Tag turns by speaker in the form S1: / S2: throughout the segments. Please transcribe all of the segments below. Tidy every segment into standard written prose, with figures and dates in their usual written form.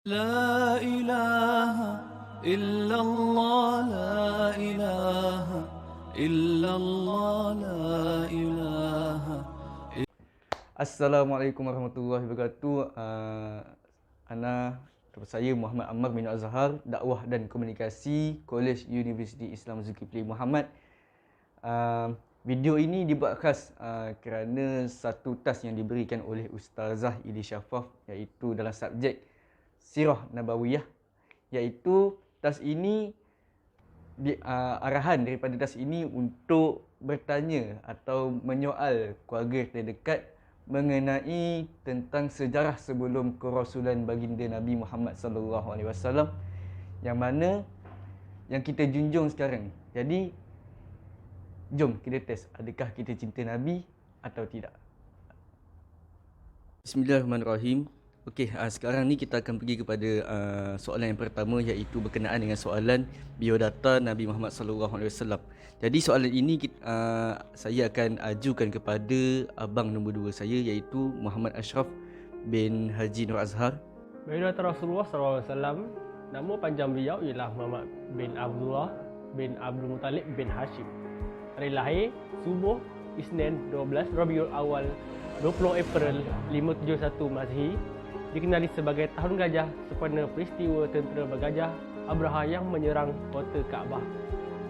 S1: لا إله إلا الله لا إله إلا الله لا إله.
S2: Assalamualaikum warahmatullahi wabarakatuh. Ana saya Muhammad Ammar bin Azhar, dakwah dan komunikasi College Universiti Islam Zulkifli Muhammad. Video ini dibuat khas kerana satu task yang diberikan oleh Ustazah Ili Syafaf, iaitu dalam subjek Sirah Nabawiyah, iaitu task ini arahan daripada task ini untuk bertanya atau menyoal keluarga terdekat mengenai tentang sejarah sebelum kerasulan baginda Nabi Muhammad sallallahu alaihi wasallam, yang mana yang kita junjung sekarang ni. Jadi jom kita test adakah kita cinta Nabi atau tidak. Bismillahirrahmanirrahim. Okey, sekarang ni kita akan pergi kepada soalan yang pertama, iaitu berkenaan dengan soalan biodata Nabi Muhammad sallallahu alaihi wasallam. Jadi soalan ini saya akan ajukan kepada abang nombor 2 saya, iaitu Muhammad Ashraf bin Haji Nur Azhar.
S3: Biodata Rasulullah SAW, nama panjang beliau ialah Muhammad bin Abdullah bin Abdul Muttalib bin Hashim. Hari lahir subuh Isnin 12 Rabiul Awal 20 April 571 Masehi. Dikenali sebagai Tahun Gajah sempena peristiwa tentera bergajah Abraha yang menyerang kota Kaabah.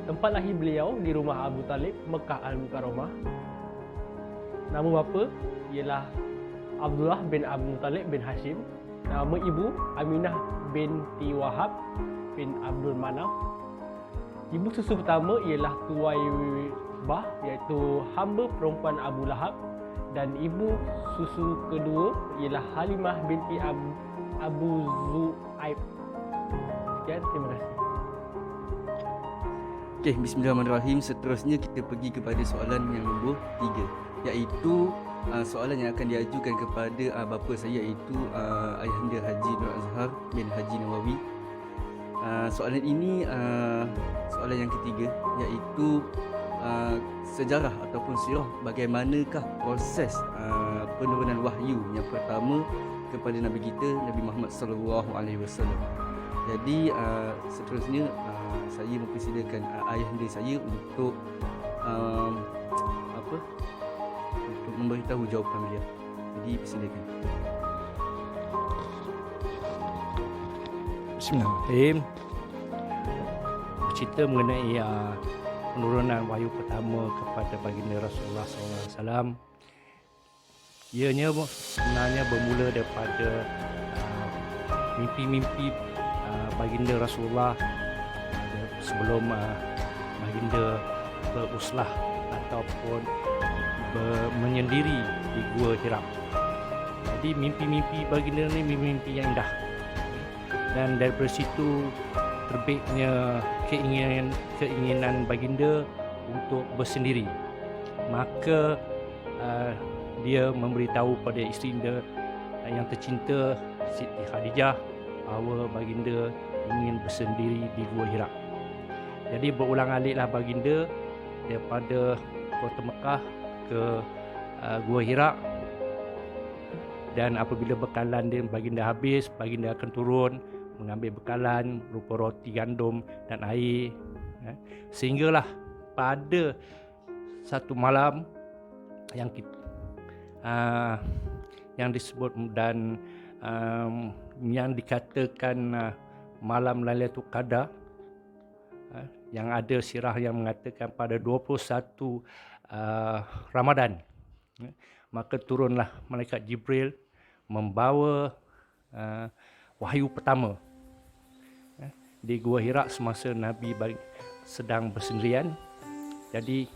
S3: Tempat lahir beliau di rumah Abu Talib, Mekah Al-Mukarramah. Nama bapa ialah Abdullah bin Abdul Muttalib bin Hashim. Nama ibu Aminah binti Wahab bin Abdul Manaf. Ibu susu pertama ialah Tuwaibah, iaitu hamba perempuan Abu Lahab, dan ibu susu kedua ialah Halimah binti Abu Zu'aib. Sekian, terima kasih.
S2: Okey, bismillahirrahmanirrahim. Seterusnya kita pergi kepada soalan yang nombor 3, iaitu soalan yang akan diajukan kepada bapa saya, iaitu Ayahanda Haji Nur Azhar bin Haji Nawawi. Soalan ini soalan yang ketiga, iaitu sejarah ataupun sirah bagaimanakah proses penurunan wahyu yang pertama kepada Nabi kita Nabi Muhammad sallallahu alaihi wasallam. Jadi seterusnya saya mempersilakan ayahanda saya untuk untuk memberitahu jawapan beliau. Jadi persilakan.
S4: Bismillahirrahmanirrahim. Bercerita mengenai penurunan wahyu pertama kepada baginda Rasulullah SAW. Ianya sebenarnya bermula daripada mimpi-mimpi baginda Rasulullah sebelum baginda beruslah ataupun menyendiri di Gua Hira. Jadi mimpi-mimpi baginda ni mimpi-mimpi yang indah, dan daripada situ terbitnya keinginan baginda untuk bersendiri. Maka dia memberitahu pada isteri yang tercinta Siti Khadijah bahawa baginda ingin bersendiri di Gua Hira. Jadi berulang aliklah baginda daripada kota Mekah ke Gua Hira, dan apabila bekalan dia baginda habis, baginda akan turun mengambil bekalan berupa roti gandum dan air, sehinggalah pada satu malam yang disebut dan yang dikatakan malam Lailatul Qadar, yang ada sirah yang mengatakan pada 21 Ramadan, maka turunlah malaikat Jibril membawa wahyu pertama di Gua Hira semasa Nabi sedang bersendirian. Jadi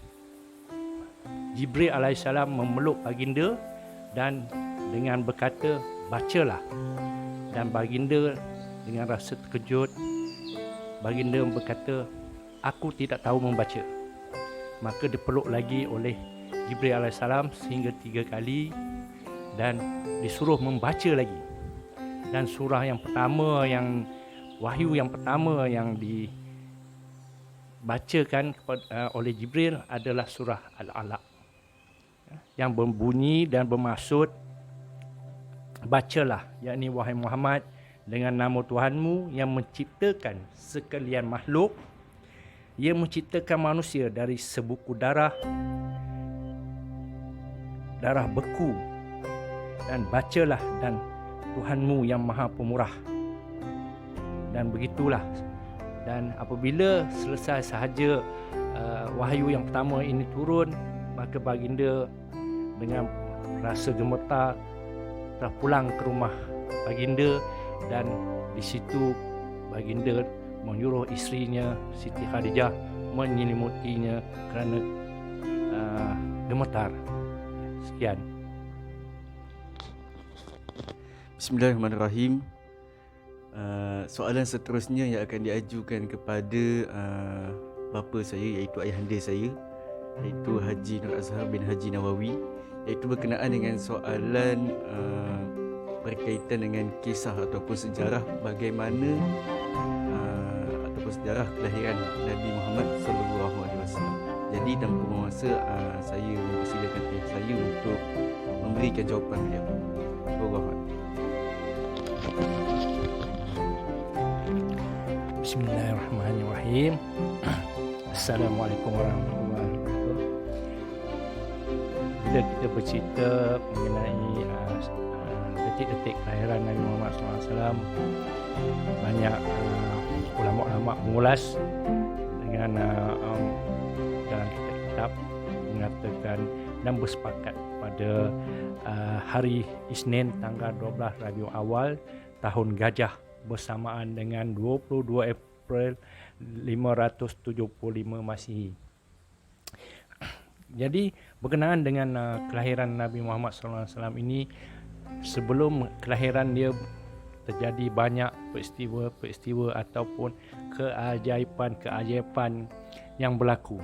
S4: Jibril alaihissalam memeluk baginda dan dengan berkata, bacalah. Dan baginda dengan rasa terkejut, baginda berkata, aku tidak tahu membaca. Maka dipeluk lagi oleh Jibril alaihissalam sehingga 3 kali dan disuruh membaca lagi. Dan surah yang pertama, wahyu yang pertama yang dibacakan oleh Jibril adalah surah Al-Alaq, yang berbunyi dan bermaksud, bacalah, yakni wahai Muhammad, dengan nama Tuhanmu yang menciptakan sekalian makhluk. Ia menciptakan manusia dari sebuku darah beku. Dan bacalah, dan Tuhanmu yang maha pemurah. Dan begitulah. Dan apabila selesai sahaja wahyu yang pertama ini turun, maka baginda dengan rasa gemetar telah pulang ke rumah baginda, dan di situ baginda menyuruh isterinya Siti Khadijah menyelimutinya kerana gemetar. Sekian.
S2: Bismillahirrahmanirrahim. Soalan seterusnya yang akan diajukan kepada bapa saya, iaitu ayahanda saya, iaitu Haji Nur Azhar bin Haji Nawawi, iaitu berkenaan dengan soalan berkaitan dengan kisah ataupun sejarah bagaimana ataupun sejarah kelahiran Nabi Muhammad SAW. Jadi tanpa memasa, saya mempersilakan ayah saya untuk memberikan jawapan beliau.
S4: Bismillahirrahmanirrahim. Assalamualaikum warahmatullahi wabarakatuh. Bila kita bercerita mengenai detik-detik kelahiran Nabi Muhammad SAW, banyak ulama-ulama mengulas dengan dalam kitab-kitab mengatakan dan bersepakat pada hari Isnin tanggal 12 Rabiul Awal tahun Gajah bersamaan dengan 22 April 575 Masihi. Jadi berkenaan dengan kelahiran Nabi Muhammad SAW ini, sebelum kelahiran dia terjadi banyak peristiwa-peristiwa ataupun keajaiban-keajaiban yang berlaku.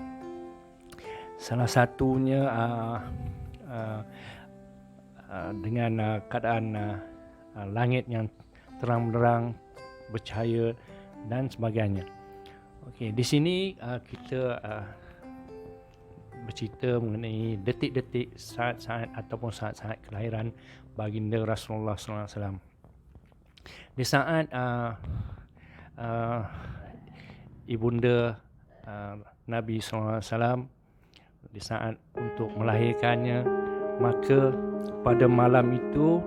S4: Salah satunya dengan keadaan langit yang terang benderang, bercahaya dan sebagainya. Okey, di sini kita bercerita mengenai detik-detik, saat-saat ataupun saat-saat kelahiran baginda Rasulullah SAW. Di saat ibunda Nabi SAW, di saat untuk melahirkannya, maka pada malam itu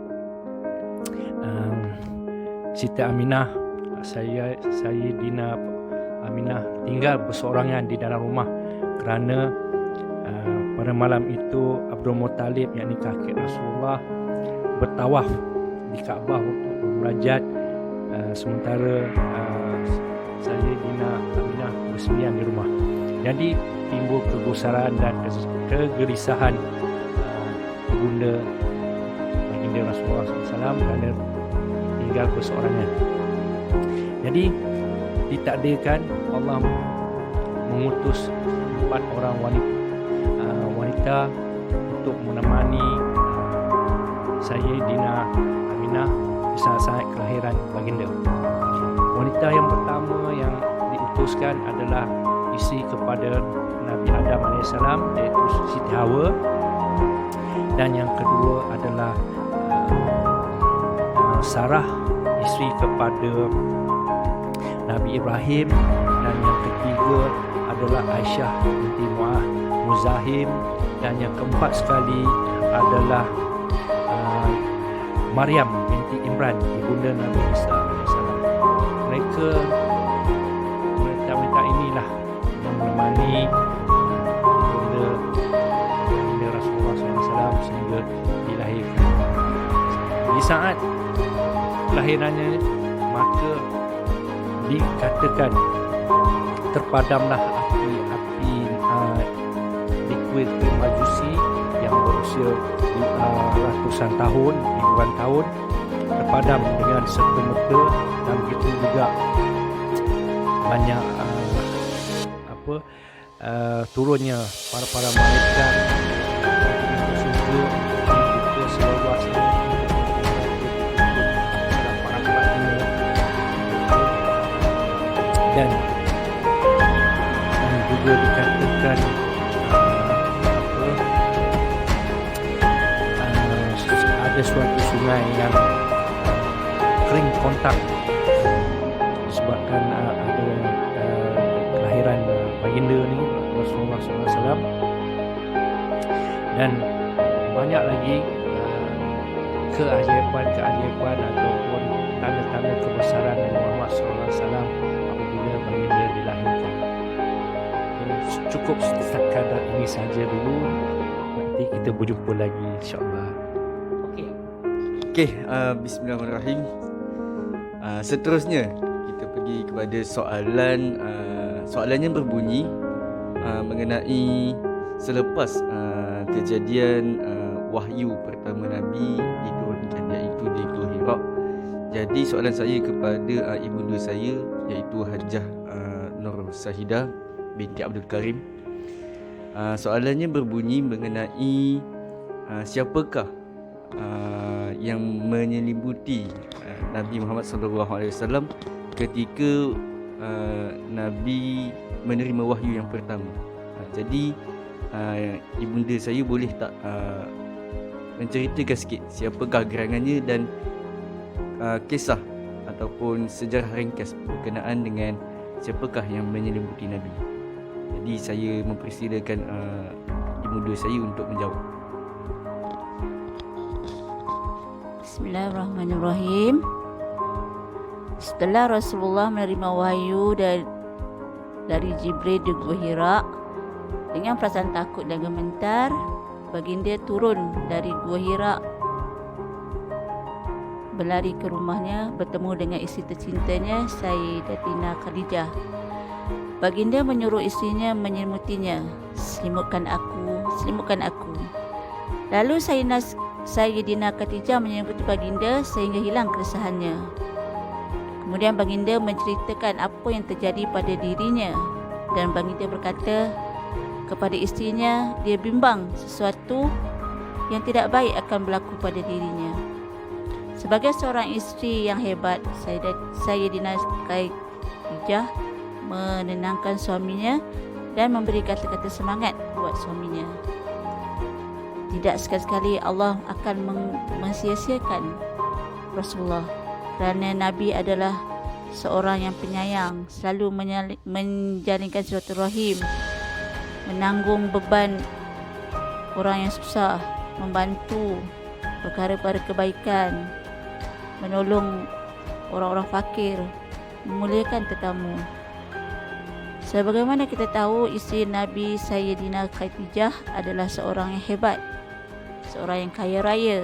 S4: Siti Aminah, Sayyidina Aminah tinggal berseorangan di dalam rumah kerana pada malam itu Abdul Muttalib, yakni kakek Rasulullah, bertawaf di Kaabah untuk bermunajat, sementara Sayyidina Aminah bersendirian di rumah. Jadi timbul kegusaran dan kegelisahan ibunda baginda Rasulullah SAW kerana tinggal berseorangan. Jadi ditakdirkan Allah mengutus 4 orang wanita untuk menemani Sayyidina Aminah di saat-saat kelahiran baginda. Wanita yang pertama yang diutuskan adalah isteri kepada Nabi Adam AS, iaitu Siti Hawa, dan yang kedua adalah Sarah, isteri kepada Nabi Ibrahim, dan yang ketiga adalah Aisyah binti Muzahim, dan yang keempat sekali adalah Maryam binti Imran, ibunda Nabi Isa AS. Mereka inilah yang menemani ibunda Rasulullah SAW sehingga dilahirkan. Di saat kelahirannya, maka dikatakan terpadamlah api likuid Majusi yang berusia ratusan tahun, ribuan tahun, terpadam dengan serta-merta, dan begitu juga banyak turunnya para malaikat untuk membuka seluas dan juga dikatakan ada suatu sungai yang kering kontak disebabkan ada kelahiran baginda ni Rasulullah SAW, dan banyak lagi keajaiban ataupun tanda-tanda kebesaran Nabi Muhammad SAW apabila baginda dilahirkan. Cukup sekadar ini saja dulu. Nanti kita berjumpa lagi insya-Allah.
S2: Okey, bismillahirrahmanirrahim. Seterusnya kita pergi kepada soalannya berbunyi mengenai selepas kejadian wahyu pertama Nabi diturunkan, iaitu di Gua Hira. Jadi soalan saya kepada ibunda saya, iaitu Hajjah Nur Sahidah binti Abdul Karim. Soalannya berbunyi mengenai siapakah yang menyelimuti Nabi Muhammad SAW ketika Nabi menerima wahyu yang pertama. Jadi ibunda saya boleh tak menceritakan sikit siapakah gerangannya dan kisah ataupun sejarah ringkas berkenaan dengan siapakah yang menyelimuti Nabi. Jadi saya mempersilakan ibunda saya untuk menjawab.
S5: Bismillahirrahmanirrahim. Setelah Rasulullah menerima wahyu dari Jibril di Gua Hira, dengan perasaan takut dan gemetar, baginda turun dari Gua Hira, berlari ke rumahnya, bertemu dengan isteri tercintanya Sayyidatina Khadijah. Baginda menyuruh isterinya menyelimutinya. Selimutkan aku. Lalu Sayyidina Khadijah menyelimuti baginda sehingga hilang keresahannya. Kemudian baginda menceritakan apa yang terjadi pada dirinya, dan baginda berkata kepada isterinya, dia bimbang sesuatu yang tidak baik akan berlaku pada dirinya. Sebagai seorang isteri yang hebat, Sayyidina Khadijah menenangkan suaminya dan memberi kata-kata semangat buat suaminya. Tidak sekali-sekali Allah akan mensia-siakan Rasulullah, kerana Nabi adalah seorang yang penyayang, selalu menjalinkan silaturahim, menanggung beban orang yang susah, membantu perkara-perkara kebaikan, menolong orang-orang fakir, memuliakan tetamu. Sebagaimana kita tahu, isteri Nabi Sayyidina Khadijah adalah seorang yang hebat, seorang yang kaya raya,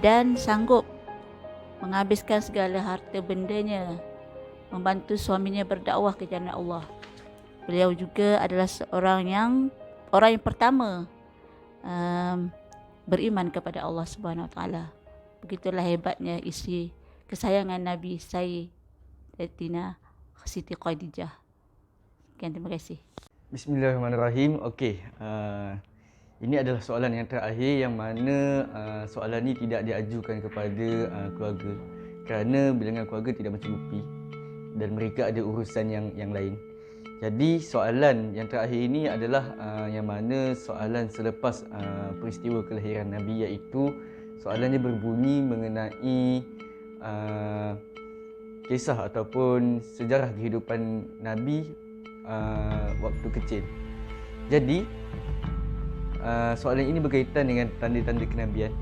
S5: dan sanggup menghabiskan segala harta bendanya membantu suaminya berdakwah ke jalan Allah. Beliau juga adalah orang yang pertama beriman kepada Allah Subhanahu Wa Taala. Begitulah hebatnya isteri kesayangan Nabi Sayyidatina Siti Khadijah. Sekian, terima kasih.
S2: Bismillahirrahmanirrahim. Okey, ini adalah soalan yang terakhir, yang mana soalan ni tidak diajukan kepada keluarga, kerana bilangan keluarga tidak mencukupi dan mereka ada urusan yang lain. Jadi soalan yang terakhir ini adalah yang mana soalan selepas peristiwa kelahiran Nabi, iaitu soalannya berbunyi mengenai kisah ataupun sejarah kehidupan Nabi waktu kecil. Jadi soalan ini berkaitan dengan tanda-tanda kenabian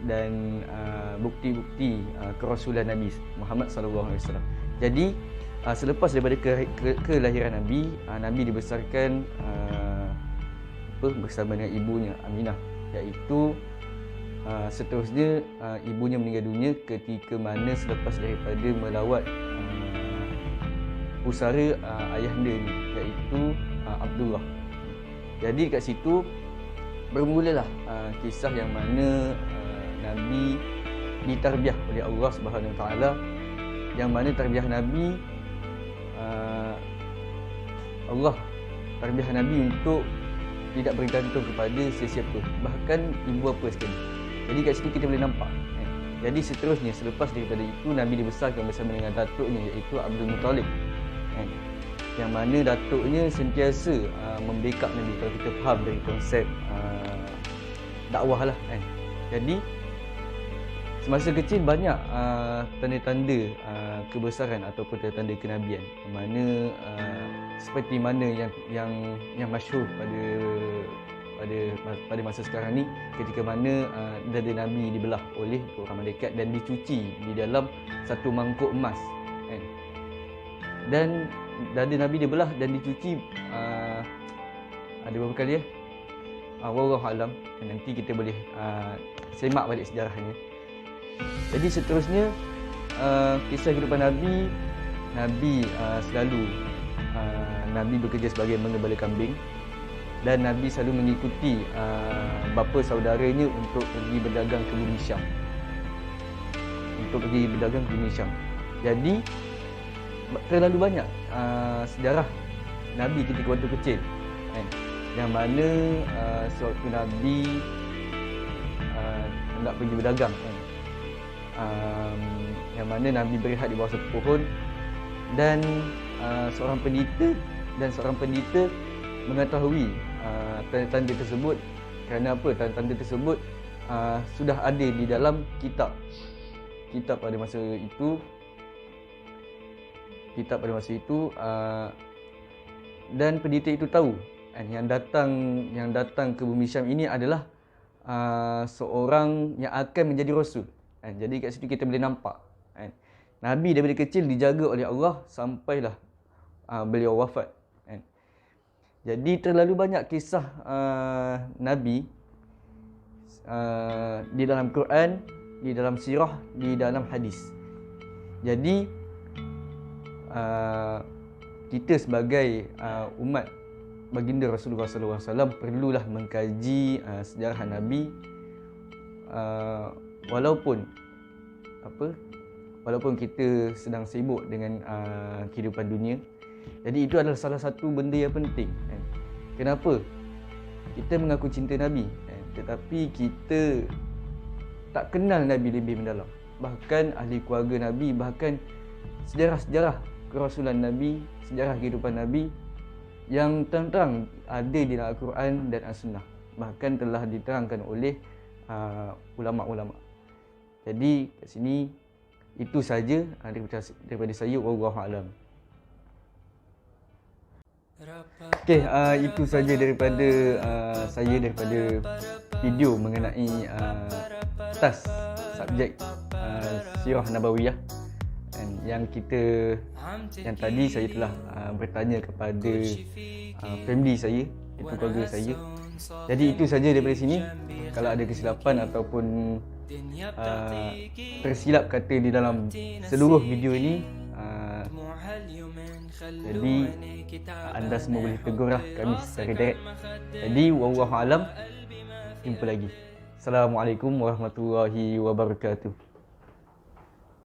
S2: dan bukti-bukti kerasulan Nabi Muhammad SAW. Jadi selepas daripada kelahiran Nabi, Nabi dibesarkan bersama dengan ibunya Aminah, iaitu seterusnya ibunya meninggal dunia ketika mana selepas daripada melawat pusara ayahanda ni, iaitu Abdullah. Jadi kat situ bermulalah kisah yang mana Nabi ditarbiah oleh Allah Subhanahu Wa Taala, yang mana tarbiah Nabi, Allah tarbiah Nabi untuk tidak bergantung kepada sesiapa, bahkan ibu bapa sekali. Jadi kat situ kita boleh nampak. Jadi seterusnya, selepas daripada itu, Nabi dibesarkan bersama dengan datuknya, iaitu Abdul Muttalib, yang mana datuknya sentiasa membackup Nabi, kalau kita faham dari konsep dakwah lah. Jadi semasa kecil banyak tanda-tanda kebesaran ataupun tanda-tanda kenabian, mana seperti mana yang masyhur pada masa sekarang ni, ketika mana dada Nabi dibelah oleh orang malaikat dan dicuci di dalam satu mangkuk emas, kan? Dan dada Nabi dibelah dan dicuci ada beberapa kali wallahu alam, nanti kita boleh semak balik sejarahnya. Jadi seterusnya kisah kehidupan Nabi selalu Nabi bekerja sebagai mengembala kambing, dan Nabi selalu mengikuti bapa saudaranya untuk pergi berdagang ke bumi Syam. Jadi terlalu banyak sejarah Nabi ketika waktu kecil, kan? Yang mana sewaktu Nabi hendak pergi berdagang, kan? Yang mana Nabi berehat di bawah satu pohon, dan seorang pendeta mengetahui tanda-tanda tersebut. Kerana apa? Tanda-tanda tersebut sudah ada di dalam kitab pada masa itu, dan pendeta itu tahu, yang datang ke bumi Syam ini adalah seorang yang akan menjadi rasul. Jadi kat situ kita boleh nampak, Nabi daripada kecil dijaga oleh Allah sampailah beliau wafat. Jadi terlalu banyak kisah Nabi di dalam Quran, di dalam sirah, di dalam hadis. Jadi kita sebagai umat baginda Rasulullah SAW perlulah mengkaji sejarah Nabi, walaupun kita sedang sibuk dengan kehidupan dunia. Jadi itu adalah salah satu benda yang penting, kan? Kenapa? Kita mengaku cinta Nabi, kan? Tetapi kita tak kenal Nabi lebih mendalam. Bahkan ahli keluarga Nabi, bahkan sejarah-sejarah kerasulan Nabi, sejarah kehidupan Nabi yang terang ada di dalam Al-Quran dan As-Sunnah, bahkan telah diterangkan oleh ulama'-ulama'. Jadi kat sini itu saja daripada saya, wallahu alam. Okey, itu saja daripada video mengenai tas subjek Sirah Nabawiyah, yang tadi saya telah bertanya kepada family saya, iaitu keluarga saya. Jadi itu saja daripada sini. Kalau ada kesilapan ataupun tersilap kata di dalam seluruh video ini, jadi anda semua boleh tegurlah kami secara direct. Jadi wallahu alam, jumpa lagi. Assalamualaikum warahmatullahi wabarakatuh.